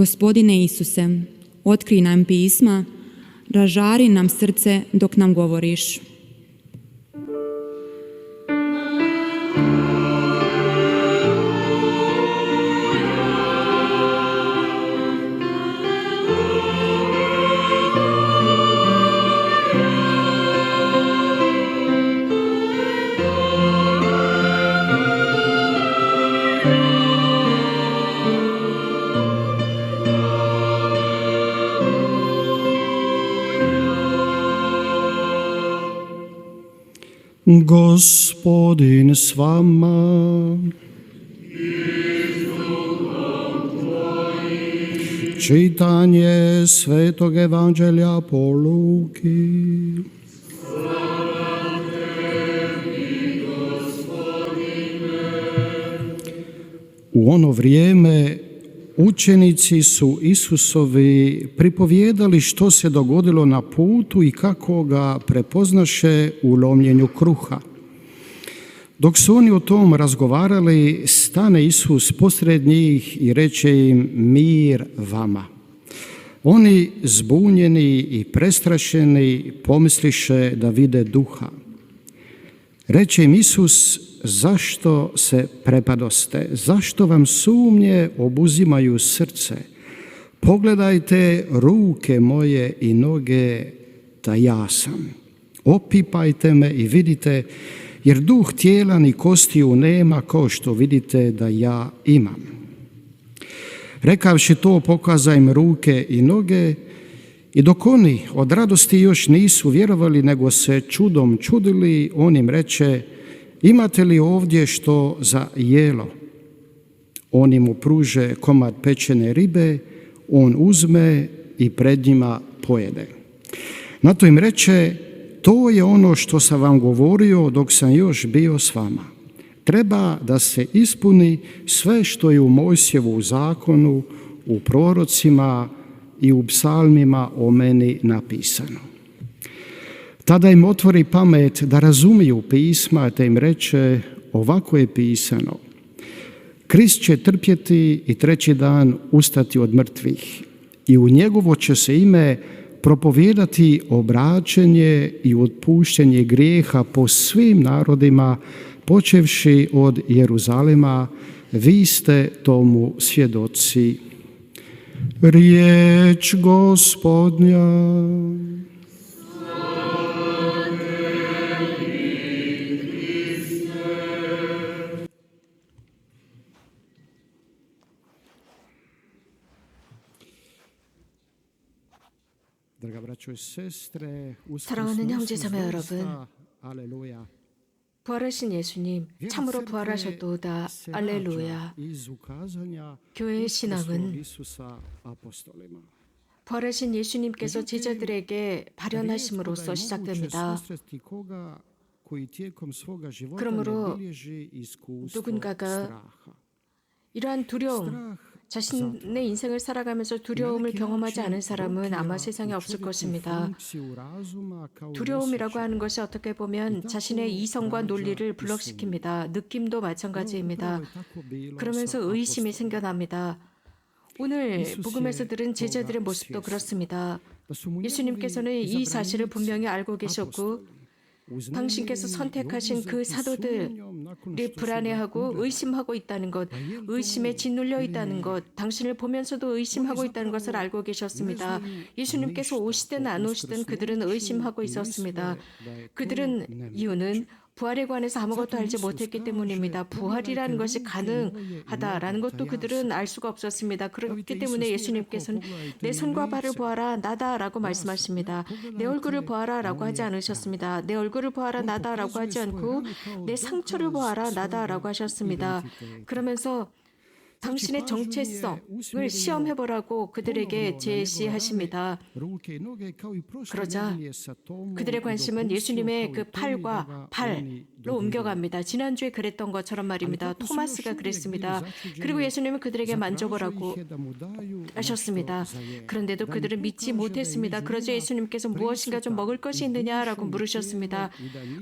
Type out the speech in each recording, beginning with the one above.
Gospodine Isuse, otkri nam pisma, ražari nam srce dok nam govoriš. Gospodin s vama. Čitanje Svetog Evanđelja po Luki. U ono vrijeme učenici su Isusovi pripovijedali što se dogodilo na putu i kako ga prepoznaše u lomljenju kruha. Dok su oni o tom razgovarali, stane Isus posred njih i reče im: mir vama. Oni, zbunjeni i prestrašeni, pomisliše da vide duha. Reče im Isus: zašto se prepadoste? Zašto vam sumnje obuzimaju srce? Pogledajte ruke moje i noge, da ja sam. Opipajte me i vidite, jer duh tijela ni kostiju nema, kao što vidite da ja imam. Rekavši to, pokaza im ruke i noge, i dok oni od radosti još nisu vjerovali, nego se čudom čudili, on im reče: imate li ovdje što za jelo? Oni mu pruže komad pečene ribe, on uzme i pred njima pojede. Na to im reče: to je ono što sam vam govorio dok sam još bio s vama. Treba da se ispuni sve što je u Mojsijevu zakonu, u prorocima i u psalmima o meni napisano. Tada im otvori pamet da razumiju pisma, te im reče: ovako je pisano: Krist će trpjeti i treći dan ustati od mrtvih, i u njegovo će se ime propovijedati obraćenje i otpuštenje grijeha po svim narodima, počevši od Jeruzalema. Vi ste tomu svjedoci. Riječ Gospodnja. 사랑하는 형제자매 여러분, 부활하신 예수님 참으로 부활하셨도다. 알렐루야. 교회의 신앙은 부활하신 예수님께서 제자들에게 발현하심으로써 시작됩니다. 그러므로 누군가가 이러한 두려움, 자신의 인생을 살아가면서 두려움을 경험하지 않은 사람은 아마 세상에 없을 것입니다. 두려움이라고 하는 것이 어떻게 보면 자신의 이성과 논리를 블럭시킵니다. 느낌도 마찬가지입니다. 그러면서 의심이 생겨납니다. 오늘 복음에서 들은 제자들의 모습도 그렇습니다. 예수님께서는 이 사실을 분명히 알고 계셨고, 당신께서 선택하신 그 사도들이 불안해하고 의심하고 있다는 것, 의심에 짓눌려 있다는 것, 당신을 보면서도 의심하고 있다는 것을 알고 계셨습니다. 예수님께서 오시든 안 오시든 그들은 의심하고 있었습니다. 그들은 이유는 부활에 관해서 아무것도 알지 못했기 때문입니다. 부활이라는 것이 가능하다라는 것도 그들은 알 수가 없었습니다. 그렇기 때문에 예수님께서는 내 손과 발을 보아라, 나다라고 말씀하십니다. 내 얼굴을 보아라라고 하지 않으셨습니다. 내 얼굴을 보아라, 나다라고 하지 않고 내 상처를 보아라, 나다라고 하셨습니다. 그러면서 당신의 정체성을 시험해보라고 그들에게 제시하십니다. 그러자 그들의 관심은 예수님의 그 팔과 발로 옮겨갑니다. 지난주에 그랬던 것처럼 말입니다. 토마스가 그랬습니다. 그리고 예수님은 그들에게 만져보라고 하셨습니다. 그런데도 그들은 믿지 못했습니다. 그러자 예수님께서 무엇인가 좀 먹을 것이 있느냐라고 물으셨습니다.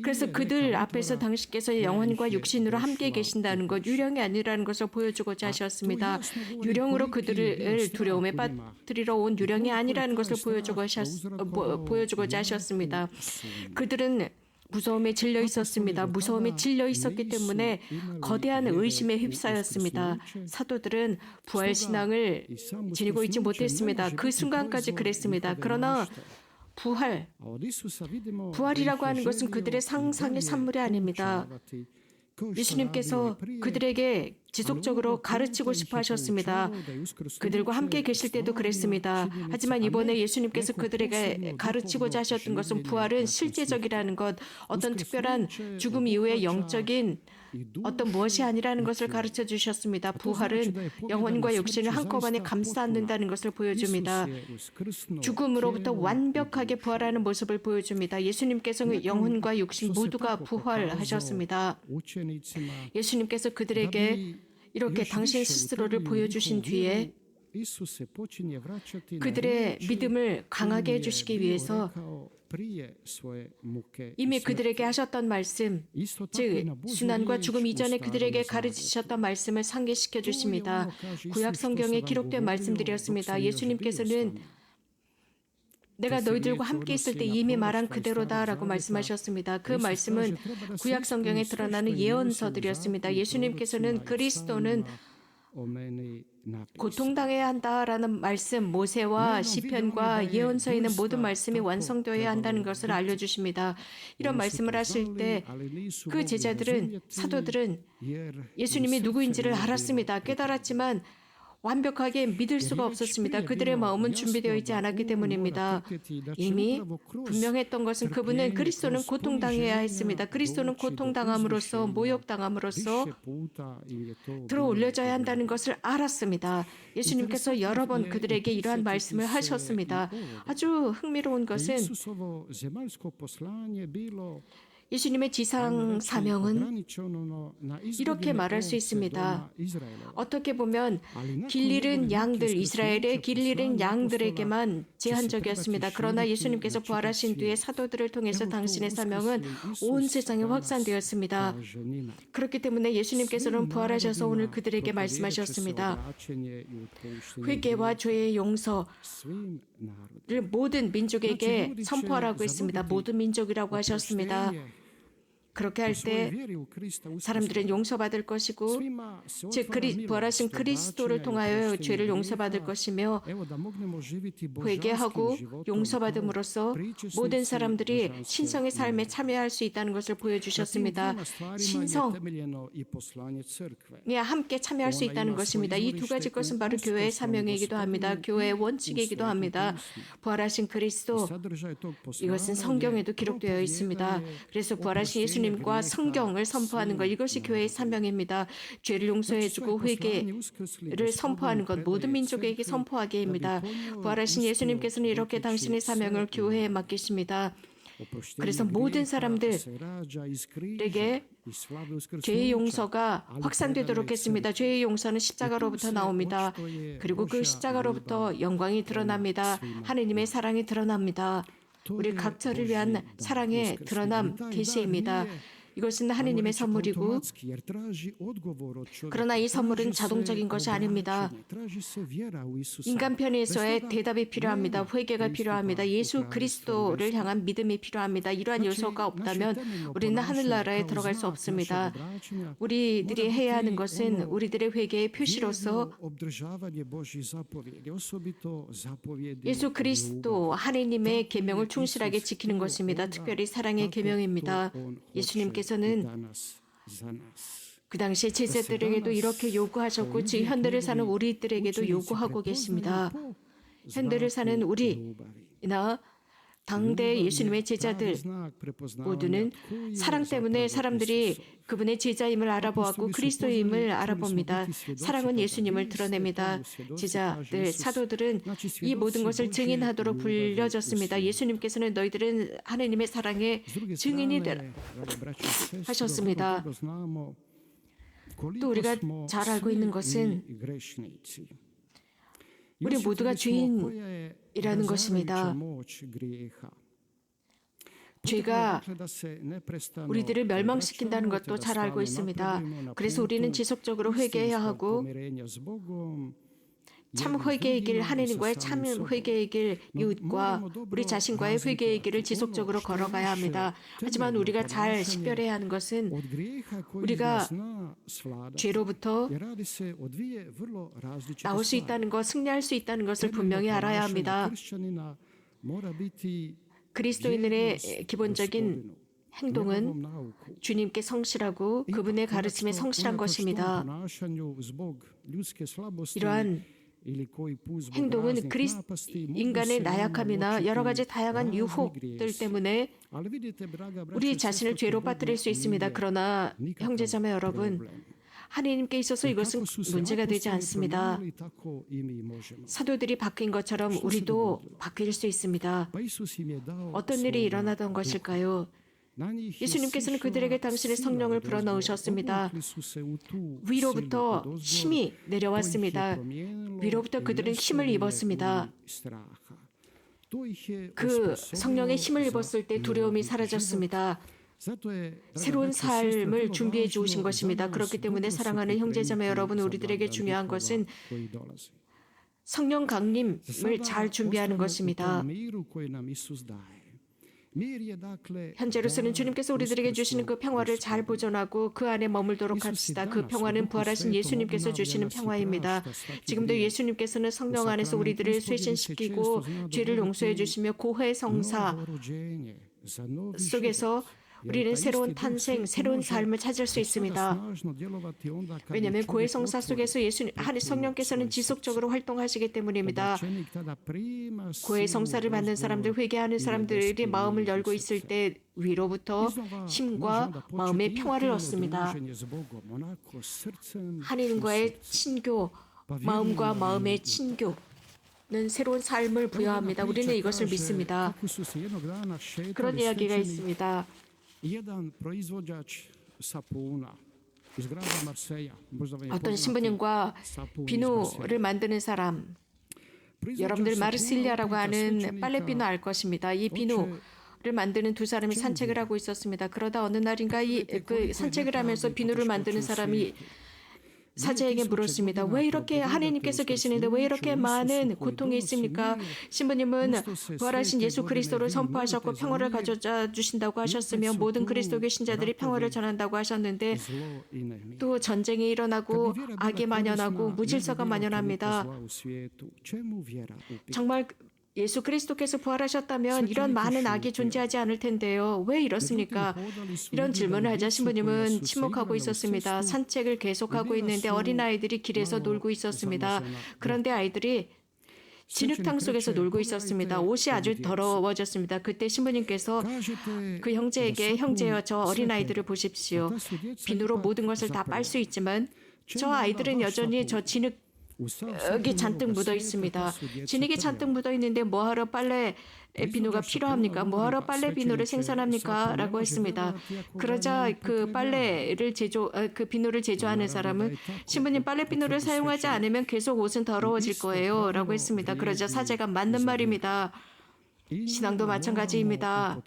그래서 그들 앞에서 당신께서 영혼과 육신으로 함께 계신다는 것, 유령이 아니라는 것을 보여주고자 하셨습니다. 하셨습니다. 유령으로 그들을 두려움에 빠뜨리러 온 유령이 아니라는 것을 보여주고자 하셨습니다. 그들은 무서움에 질려 있었습니다. 무서움에 질려 있었기 때문에 거대한 의심에 휩싸였습니다. 사도들은 부활 신앙을 지니고 있지 못했습니다. 그 순간까지 그랬습니다. 그러나 부활이라고 하는 것은 그들의 상상의 산물이 아닙니다. 예수님께서 그들에게 지속적으로 가르치고 싶어 하셨습니다. 그들과 함께 계실 때도 그랬습니다. 하지만 이번에 예수님께서 그들에게 가르치고자 하셨던 것은 부활은 실제적이라는 것, 어떤 특별한 죽음 이후의 영적인 어떤 무엇이 아니라는 것을 가르쳐 주셨습니다. 부활은 영혼과 육신을 한꺼번에 감싸 안는다는 것을 보여줍니다. 죽음으로부터 완벽하게 부활하는 모습을 보여줍니다. 예수님께서는 영혼과 육신 모두가 부활하셨습니다. 예수님께서 그들에게 이렇게 당신 스스로를 보여주신 뒤에 그들의 믿음을 강하게 해주시기 위해서 이미 그들에게 하셨던 말씀, 즉 순환과 죽음 이전에 그들에게 가르치셨던 말씀을 상기시켜 주십니다. 구약 성경에 기록된 말씀들이었습니다. 예수님께서는 내가 너희들과 함께 있을 때 이미 말한 그대로다라고 말씀하셨습니다. 그 말씀은 구약 성경에 드러나는 예언서들이었습니다. 예수님께서는 그리스도는 고통당해야 한다라는 말씀, 모세와 시편과 예언서에 있는 모든 말씀이 완성되어야 한다는 것을 알려주십니다. 이런 말씀을 하실 때 그 제자들은, 사도들은 예수님이 누구인지를 알았습니다. 깨달았지만 완벽하게 믿을 수가 없었습니다. 그들의 마음은 준비되어 있지 않았기 때문입니다. 이미 분명했던 것은 그분은 그리스도는 고통당해야 했습니다. 그리스도는 고통당함으로써 모욕당함으로써 들어 올려져야 한다는 것을 알았습니다. 예수님께서 여러 번 그들에게 이러한 말씀을 하셨습니다. 아주 흥미로운 것은 예수님의 지상 사명은 이렇게 말할 수 있습니다. 어떻게 보면 길 잃은 양들, 이스라엘의 길 잃은 양들에게만 제한적이었습니다. 그러나 예수님께서 부활하신 뒤에 사도들을 통해서 당신의 사명은 온 세상에 확산되었습니다. 그렇기 때문에 예수님께서는 부활하셔서 오늘 그들에게 말씀하셨습니다. 회개와 죄의 용서를 모든 민족에게 선포하라고 했습니다. 모든 민족이라고 하셨습니다. 그렇게 할 때 사람들은 용서받을 것이고 즉 부활하신 그리스도를 통하여 죄를 용서받을 것이며 회개하고 용서받음으로써 모든 사람들이 신성의 삶에 참여할 수 있다는 것을 보여주셨습니다. 신성에 함께 참여할 수 있다는 것입니다. 이 두 가지 것은 바로 교회의 사명이기도 합니다. 교회의 원칙이기도 합니다. 부활하신 그리스도, 이것은 성경에도 기록되어 있습니다. 그래서 부활하신 예수님과 성경을 선포하는 것, 이것이 교회의 사명입니다. 죄를 용서해주고 회개를 선포하는 것, 모든 민족에게 선포하게 합니다. 부활하신 예수님께서는 이렇게 당신의 사명을 교회에 맡기십니다. 그래서 모든 사람들에게 죄의 용서가 확산되도록 했습니다. 죄의 용서는 십자가로부터 나옵니다. 그리고 그 십자가로부터 영광이 드러납니다. 하느님의 사랑이 드러납니다. 우리 각자를 위한 사랑의 드러남 계시입니다. 이것은 하느님의 선물이고, 그러나 이 선물은 자동적인 것이 아닙니다. 인간 편에서의 대답이 필요합니다. 회개가 필요합니다. 예수 그리스도를 향한 믿음이 필요합니다. 이러한 요소가 없다면 우리는 하늘나라에 들어갈 수 없습니다. 우리들이 해야 하는 것은 우리들의 회개의 표시로서 예수 그리스도 하느님의 계명을 충실하게 지키는 것입니다. 특별히 사랑의 계명입니다. 예수님께서는 그 당시에 제자들에게도 이렇게 요구하셨고 지금 현대를 사는 우리들에게도 요구하고 계십니다. 현대를 사는 우리나 당대 예수님의 제자들 모두는 사랑 때문에 사람들이 그분의 제자임을 알아보았고 그리스도임을 알아봅니다. 사랑은 예수님을 드러냅니다. 제자들, 사도들은 이 모든 것을 증인하도록 불려졌습니다. 예수님께서는 너희들은 하느님의 사랑의 증인이 되라 하셨습니다. 또 우리가 잘 알고 있는 것은 우리 모두가 죄인이라는 것입니다. 죄가 우리들을 멸망시킨다는 것도 잘 알고 있습니다. 그래서 우리는 지속적으로 회개해야 하고 참 회개의 길, 하느님과의 참 회개의 길, 이웃과 우리 자신과의 회개의 길을 지속적으로 걸어가야 합니다. 하지만 우리가 잘 식별해야 하는 것은 우리가 죄로부터 나올 수 있다는 것, 승리할 수 있다는 것을 분명히 알아야 합니다. 그리스도인들의 기본적인 행동은 주님께 성실하고 그분의 가르침에 성실한 것입니다. 이러한 행동은 인간의 나약함이나 여러 가지 다양한 유혹들 때문에 우리 자신을 죄로 빠뜨릴 수 있습니다. 그러나 형제자매 여러분, 하나님께 있어서 이것은 문제가 되지 않습니다. 사도들이 바뀐 것처럼 우리도 바뀔 수 있습니다. 어떤 일이 일어나던 것일까요? 예수님께서는 그들에게 당신의 성령을 불어넣으셨습니다. 위로부터 힘이 내려왔습니다. 위로부터 그들은 힘을 입었습니다. 그 성령의 힘을 입었을 때 두려움이 사라졌습니다. 새로운 삶을 준비해 주신 것입니다. 그렇기 때문에 사랑하는 형제자매 여러분, 우리들에게 중요한 것은 성령 강림을 잘 준비하는 것입니다. 현재로서는 주님께서 우리들에게 주시는 그 평화를 잘 보존하고 그 안에 머물도록 합시다. 그 평화는 부활하신 예수님께서 주시는 평화입니다. 지금도 예수님께서는 성령 안에서 우리들을 쇄신시키고 죄를 용서해 주시며 고해성사 속에서 우리는 새로운 탄생, 새로운 삶을 찾을 수 있습니다. 왜냐하면 고해성사 속에서 성령께서는 지속적으로 활동하시기 때문입니다. 고해성사를 받는 사람들, 회개하는 사람들이 마음을 열고 있을 때 위로부터 힘과 마음의 평화를 얻습니다. 하나님과의 친교, 마음과 마음의 친교는 새로운 삶을 부여합니다. 우리는 이것을 믿습니다. 그런 이야기가 있습니다. 어떤 신부님과 비누를 만드는 사람, 여러분들 마르실리아라고 하는 빨래 비누 알 것입니다. 이 비누를 만드는 두 사람이 산책을 하고 있었습니다. 그러다 어느 날인가 그 산책을 하면서 비누를 만드는 사람이 사제에게 물었습니다. 왜 이렇게 하나님께서 계시는데 왜 이렇게 많은 고통이 있습니까? 신부님은 부활하신 예수 그리스도를 선포하셨고 평화를 가져다 주신다고 하셨으며 모든 그리스도교 신자들이 평화를 전한다고 하셨는데 또 전쟁이 일어나고 악이 만연하고 무질서가 만연합니다. 정말 예수 그리스도께서 부활하셨다면 이런 많은 악이 존재하지 않을 텐데요. 왜 이렇습니까? 이런 질문을 하자 신부님은 침묵하고 있었습니다. 산책을 계속하고 있는데 어린아이들이 길에서 놀고 있었습니다. 그런데 아이들이 진흙탕 속에서 놀고 있었습니다. 옷이 아주 더러워졌습니다. 그때 신부님께서 그 형제에게 형제여 저 어린아이들을 보십시오. 비누로 모든 것을 다 빨 수 있지만 저 아이들은 여전히 저 진흙이 잔뜩 묻어 있습니다. 진흙이 잔뜩 묻어 있는데 뭐하러 빨래 비누가 필요합니까? 뭐하러 빨래 비누를 생산합니까? 라고 했습니다. 그러자 그 그 비누를 제조하는 사람은 신부님 빨래 비누를 사용하지 않으면 계속 옷은 더러워질 거예요. 라고 했습니다. 그러자 사제가 맞는 말입니다. 신앙도 마찬가지입니다.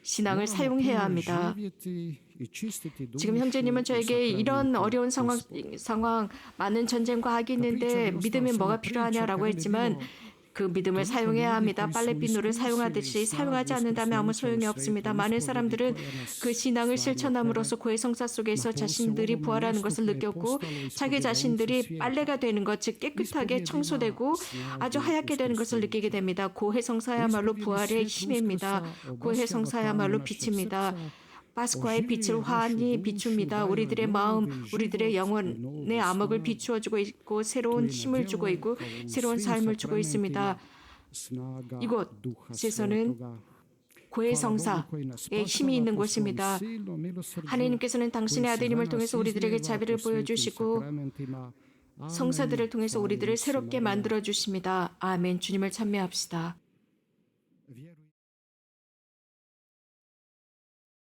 신앙을 사용해야 합니다. 지금 형제님은 저에게 이런 어려운 상황, 많은 전쟁과 악이 있는데 믿음이 뭐가 필요하냐라고 했지만 그 믿음을 사용해야 합니다. 빨래 비누를 사용하듯이 사용하지 않는다면 아무 소용이 없습니다. 많은 사람들은 그 신앙을 실천함으로써 고해성사 속에서 자신들이 부활하는 것을 느꼈고 자기 자신들이 빨래가 되는 것, 즉 깨끗하게 청소되고 아주 하얗게 되는 것을 느끼게 됩니다. 고해성사야말로 부활의 힘입니다. 고해성사야말로 빛입니다. 파스쿠아의 빛을 환히 비춥니다. 우리들의 마음, 우리들의 영혼의 암흑을 비추어주고 있고 새로운 힘을 주고 있고 새로운 삶을 주고 있습니다. 이곳에서는 고해성사의 힘이 있는 곳입니다. 하나님께서는 당신의 아들님을 통해서 우리들에게 자비를 보여주시고 성사들을 통해서 우리들을 새롭게 만들어 주십니다. 아멘. 주님을 찬미합시다.